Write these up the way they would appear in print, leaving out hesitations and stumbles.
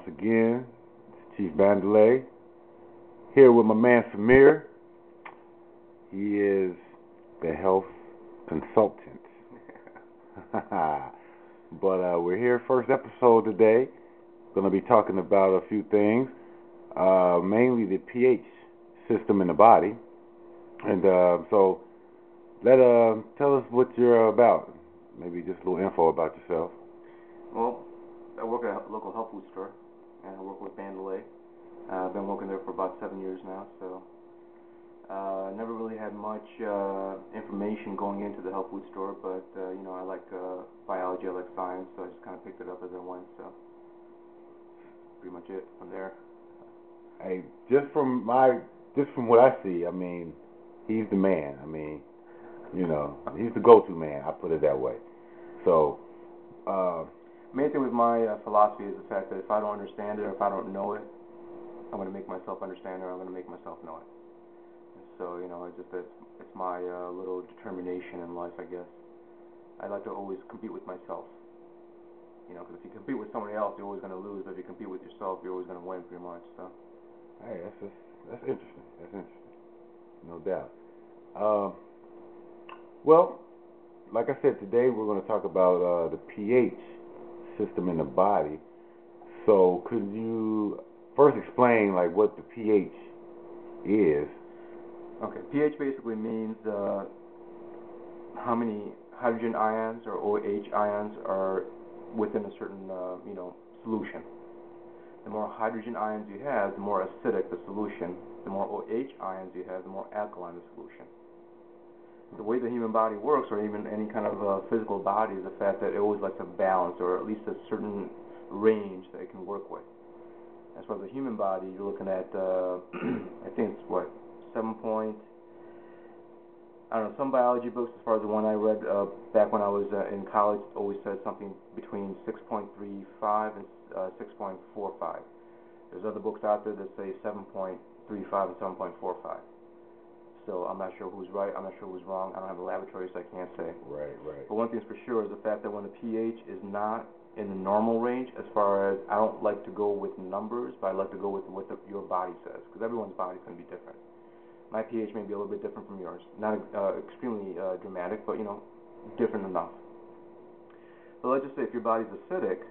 once again, it's Chief Bandele, here with my man Samir. He is the health consultant. But we're here, first episode today. Going to be talking about a few things, mainly the pH system in the body. And so, tell us what you're about. Maybe just a little info about yourself. Well, I work at a local health food store, and I work with Bandele. I've been working there for about 7 years now, so never really had much information going into the health food store, but I like biology, I like science, so I just kind of picked it up as I went. So pretty much it from there. Hey, just from what I see, I mean, he's the man. I mean, he's the go-to man. I put it that way. So, main thing with my philosophy is the fact that if I don't understand it or if I don't know it, I'm going to make myself understand it or I'm going to make myself know it. And so, it's my little determination in life, I guess. I like to always compete with myself. Because if you compete with somebody else, you're always going to lose. But if you compete with yourself, you're always going to win, pretty much. So. Hey, that's interesting. That's interesting. No doubt. Well, like I said, today we're going to talk about the pH system in the body. So could you first explain what the pH is? Okay, pH basically means how many hydrogen ions or OH ions are within a certain solution. The more hydrogen ions you have, the more acidic the solution. The more OH ions you have, the more alkaline the solution. The way the human body works, or even any kind of physical body, is the fact that it always likes a balance, or at least a certain range that it can work with. As far as the human body, you're looking at, I think it's 7 point, I don't know, some biology books, as far as the one I read back when I was in college, always said something between 6.35 and 6.45. There's other books out there that say 7.35 and 7.45. So I'm not sure who's right, I'm not sure who's wrong. I don't have a laboratory, so I can't say. Right. But one thing's for sure is the fact that when the pH is not in the normal range, as far as, I don't like to go with numbers, but I like to go with what your body says, because everyone's body is going to be different. My pH may be a little bit different from yours. Not extremely dramatic, but, different enough. So let's just say if your body's acidic,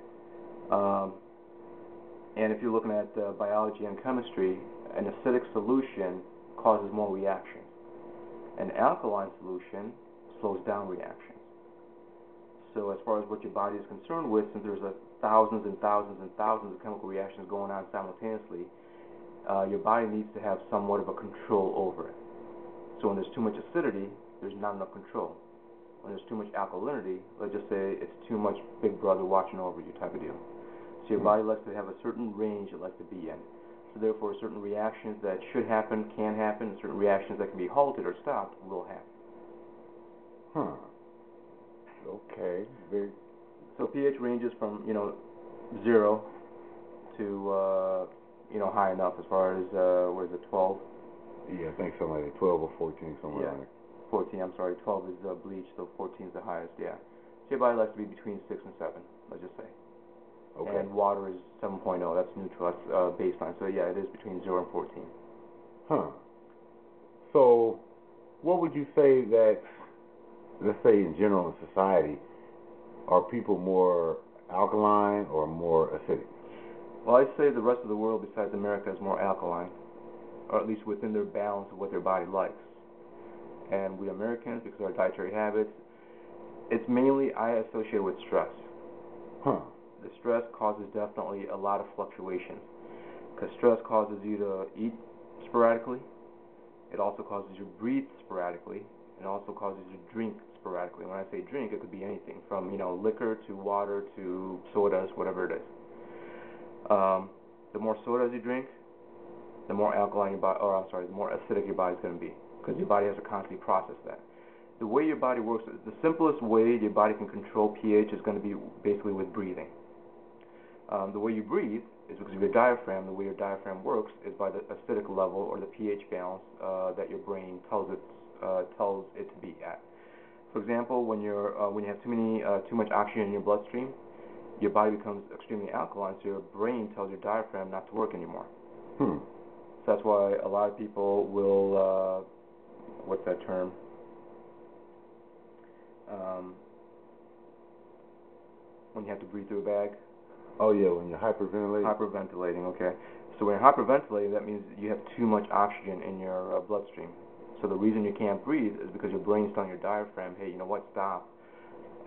and if you're looking at biology and chemistry, an acidic solution causes more reactions. An alkaline solution slows down reactions. So as far as what your body is concerned with, since there's thousands and thousands and thousands of chemical reactions going on simultaneously, your body needs to have somewhat of a control over it. So when there's too much acidity, there's not enough control. When there's too much alkalinity, let's just say it's too much big brother watching over you type of deal. So your body likes to have a certain range it likes to be in. So therefore, certain reactions that should happen can happen, and certain reactions that can be halted or stopped will happen. Okay. So pH ranges from 0 to high enough, as far as 12. Yeah, I think something like that, 12 or 14, somewhere around there. 14. I'm sorry, 12 is bleach, so 14 is the highest. Yeah. So your body likes to be between 6 and 7. Let's just say. Okay. And water is 7.0. That's neutral. That's baseline. So yeah, it is between 0 and 14. So, what would you say that, let's say in general in society, are people more alkaline or more acidic? Well, I'd say the rest of the world besides America is more alkaline, or at least within their balance of what their body likes. And we Americans, because of our dietary habits, it's mainly I associate with stress. The stress causes definitely a lot of fluctuations, because stress causes you to eat sporadically. It also causes you to breathe sporadically. It also causes you to drink sporadically. When I say drink, it could be anything from liquor to water to sodas, whatever it is. The more sodas you drink, the more alkaline your body, the more acidic your body's going to be, because your body has to constantly process that. The way your body works, the simplest way your body can control pH is going to be basically with breathing. The way you breathe is because of your diaphragm. The way your diaphragm works is by the acidic level or the pH balance that your brain tells it to be at. For example, when you have too much oxygen in your bloodstream, your body becomes extremely alkaline, so your brain tells your diaphragm not to work anymore. Hmm. So that's why a lot of people will, what's that term? When you have to breathe through a bag. Oh yeah, when you're hyperventilating. Hyperventilating, okay. So when you're hyperventilating, that means you have too much oxygen in your bloodstream. So the reason you can't breathe is because your brain's telling your diaphragm, hey, you know what, stop.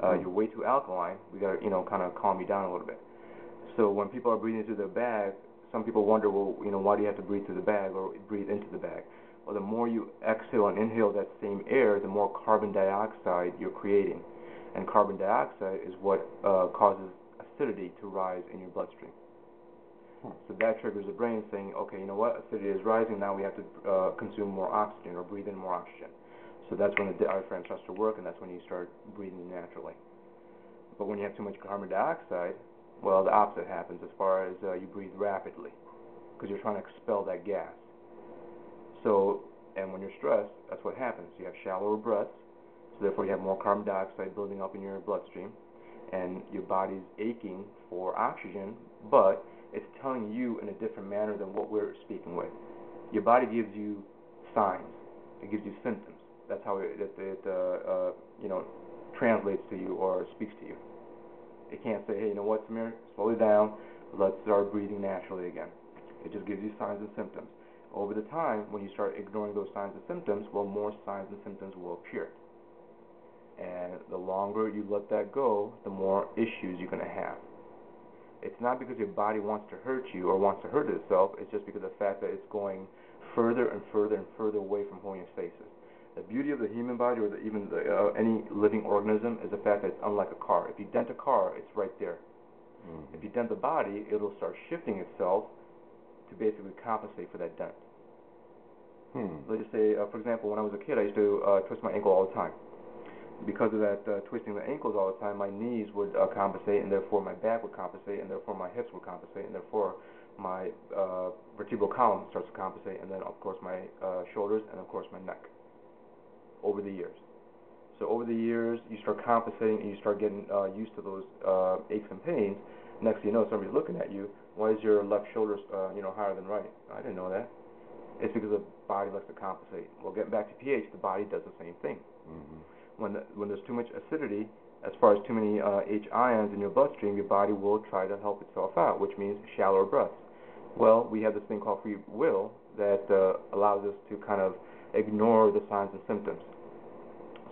You're way too alkaline. We got to, kind of calm you down a little bit. So when people are breathing through their bag, some people wonder, well, why do you have to breathe through the bag or breathe into the bag? Well, the more you exhale and inhale that same air, the more carbon dioxide you're creating. And carbon dioxide is what causes acidity to rise in your bloodstream. So that triggers the brain saying, okay, you know what, acidity is rising, now we have to consume more oxygen or breathe in more oxygen. So that's when the diaphragm starts to work, and that's when you start breathing naturally. But when you have too much carbon dioxide, well, the opposite happens as far as you breathe rapidly because you're trying to expel that gas. So, and when you're stressed, that's what happens. You have shallower breaths, so therefore you have more carbon dioxide building up in your bloodstream, and your body's aching for oxygen, but it's telling you in a different manner than what we're speaking with. Your body gives you signs. It gives you symptoms. That's how it translates to you or speaks to you. It can't say, hey, you know what, Samir, slow it down. Let's start breathing naturally again. It just gives you signs and symptoms. Over the time, when you start ignoring those signs and symptoms, well, more signs and symptoms will appear. And the longer you let that go, the more issues you're going to have. It's not because your body wants to hurt you or wants to hurt itself. It's just because of the fact that it's going further and further and further away from homeostasis. The beauty of the human body or any living organism is the fact that it's unlike a car. If you dent a car, it's right there. Mm-hmm. If you dent the body, it'll start shifting itself to basically compensate for that dent. Let's just say, for example, when I was a kid, I used to twist my ankle all the time. Because of that twisting the ankles all the time, my knees would compensate, and therefore my back would compensate, and therefore my hips would compensate, and therefore my vertebral column starts to compensate, and then, of course, my shoulders, and, of course, my neck over the years. So over the years, you start compensating, and you start getting used to those aches and pains. Next thing you know, somebody's looking at you. Why is your left shoulder higher than right? I didn't know that. It's because the body likes to compensate. Well, getting back to pH, the body does the same thing. Mm-hmm. When there's too much acidity, as far as too many H ions in your bloodstream, your body will try to help itself out, which means shallower breaths. Well, we have this thing called free will that allows us to kind of ignore the signs and symptoms.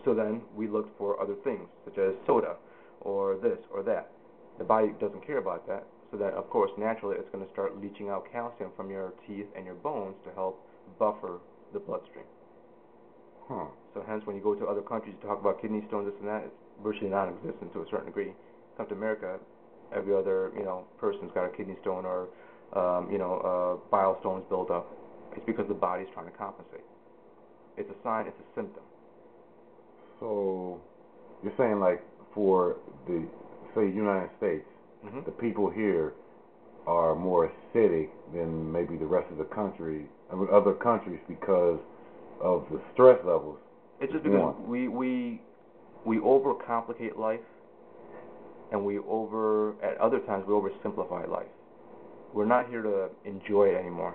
So then we look for other things, such as soda or this or that. The body doesn't care about that. So that, of course, naturally it's going to start leaching out calcium from your teeth and your bones to help buffer the bloodstream. So hence, when you go to other countries, you talk about kidney stones, this and that, it's virtually non-existent to a certain degree. Come to America, every other person's got a kidney stone or bile stones built up. It's because the body's trying to compensate. It's a sign. It's a symptom. So you're saying, like, for the United States, mm-hmm. the people here are more acidic than maybe the rest of the country, other countries, because of the stress levels. It's just because we overcomplicate life, and at other times we oversimplify life. We're not here to enjoy it anymore.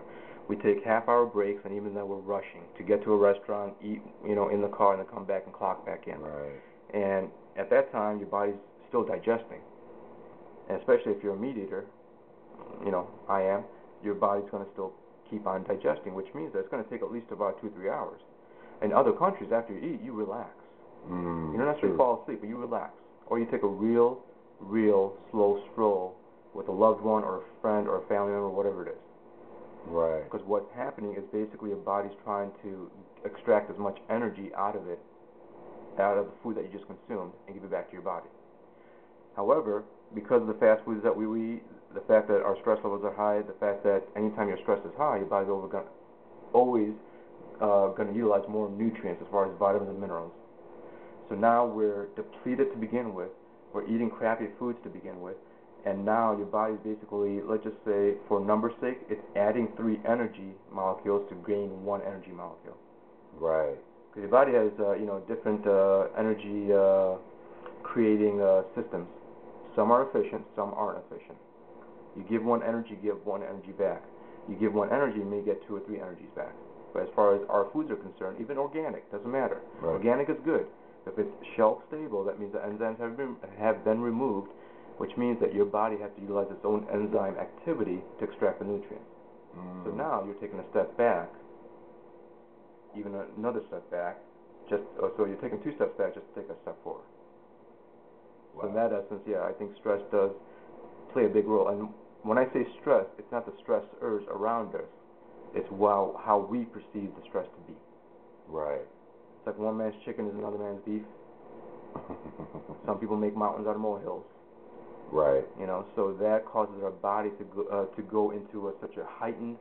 We take half-hour breaks, and even then we're rushing to get to a restaurant, eat, in the car, and then come back and clock back in. Right. And at that time, your body's still digesting. And especially if you're a meat eater, I am, your body's going to still keep on digesting, which means that it's going to take at least about 2-3 hours. In other countries, after you eat, you relax. You don't necessarily fall asleep, but you relax. Or you take a real slow stroll with a loved one or a friend or a family member, whatever it is. Right. Because what's happening is basically your body's trying to extract as much energy out of the food that you just consumed, and give it back to your body. However, because of the fast foods that we eat, the fact that our stress levels are high, the fact that anytime your stress is high, your body's always going to utilize more nutrients as far as vitamins and minerals. So now we're depleted to begin with. We're eating crappy foods to begin with. And now your body's basically, let's just say, for numbers' sake, it's adding 3 energy molecules to gain 1 energy molecule. Right. Because your body has, different energy creating systems. Some are efficient, some aren't efficient. You give one energy, give one energy back. You give one energy, you may get 2 or 3 energies back. But as far as our foods are concerned, even organic, doesn't matter. Right. Organic is good. If it's shelf stable, that means the enzymes have been removed, which means that your body has to utilize its own enzyme activity to extract the nutrients. So now you're taking a step back, even another step back, so you're taking 2 steps back just to take a step forward. Wow. So in that essence, yeah, I think stress does play a big role. And when I say stress, it's not the stressors around us. It's how we perceive the stress to be. Right. It's like one man's chicken is another man's beef. Some people make mountains out of molehills. Right. You know, so that causes our body to go into such a heightened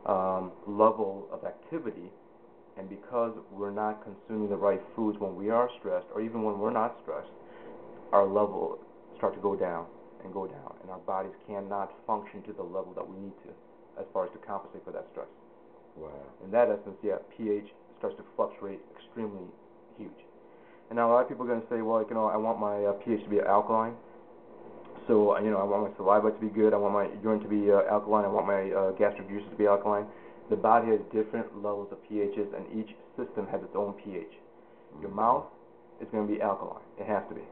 level of activity. And because we're not consuming the right foods when we are stressed, or even when we're not stressed, our level starts to go down, and our bodies cannot function to the level that we need to, as far as to compensate for that stress. Wow. In that essence, yeah, pH starts to fluctuate extremely huge. And now a lot of people are going to say, well, you know, I want my pH to be alkaline, so you know, I want my saliva to be good, I want my urine to be alkaline, I want my gastric juices to be alkaline. The body has different levels of pHs, and each system has its own pH. Your mouth is going to be alkaline. It has to be,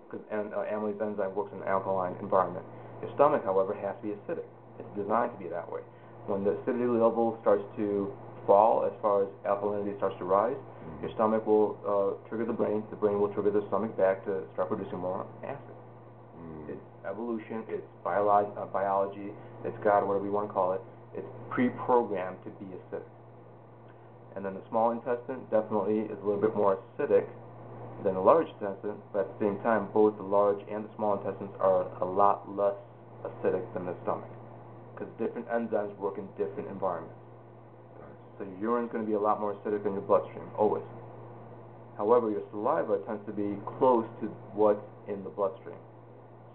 because amylase enzyme works in an alkaline environment. Your stomach, however, has to be acidic. It's designed to be that way. When the acidity level starts to fall, as far as alkalinity starts to rise, your stomach will trigger the brain will trigger the stomach back to start producing more acid. It's evolution, it's biology, it's God, whatever you want to call it. It's pre-programmed to be acidic. And then the small intestine definitely is a little bit more acidic than the large intestine, but at the same time, both the large and the small intestines are a lot less acidic than the stomach, because different enzymes work in different environments. So your urine is going to be a lot more acidic than your bloodstream, always. However, your saliva tends to be close to what's in the bloodstream.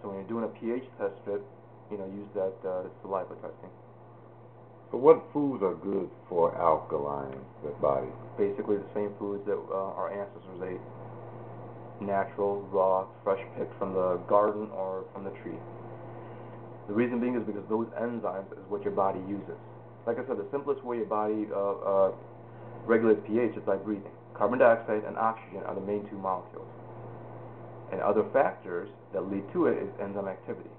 So when you're doing a pH test strip, you know, use that saliva testing. So what foods are good for alkaline the body? Basically the same foods that our ancestors ate. Natural, raw, fresh picked from the garden or from the tree. The reason being is because those enzymes is what your body uses. Like I said, the simplest way your body regulates pH is by breathing. Carbon dioxide and oxygen are the main 2 molecules. And other factors that lead to it is enzyme activity.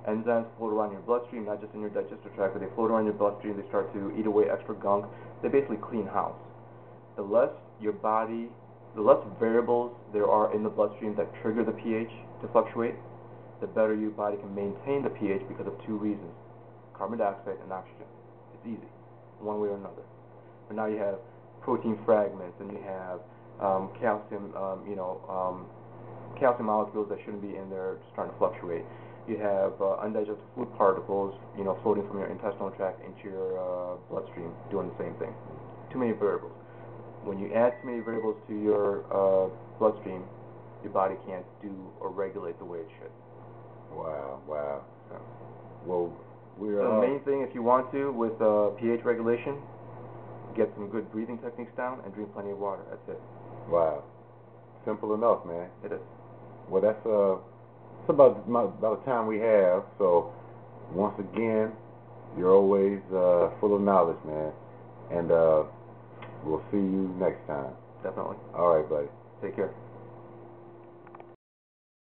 Enzymes float around your bloodstream, not just in your digestive tract, but they float around your bloodstream, they start to eat away extra gunk. They basically clean house. The less variables there are in the bloodstream that trigger the pH to fluctuate, the better your body can maintain the pH because of 2 reasons: carbon dioxide and oxygen. It's easy, one way or another. But now you have protein fragments, and you have calcium molecules that shouldn't be in there starting to fluctuate. You have undigested food particles, you know, floating from your intestinal tract into your bloodstream, doing the same thing. Too many variables. When you add too many variables to your bloodstream, your body can't do or regulate the way it should. Wow. So, Well, the main thing, if you want to, with pH regulation, get some good breathing techniques down and drink plenty of water. That's it. Wow. Simple enough, man. It is. Well, that's about the time we have. So, once again, you're always full of knowledge, man. And we'll see you next time. Definitely. All right, buddy. Take care.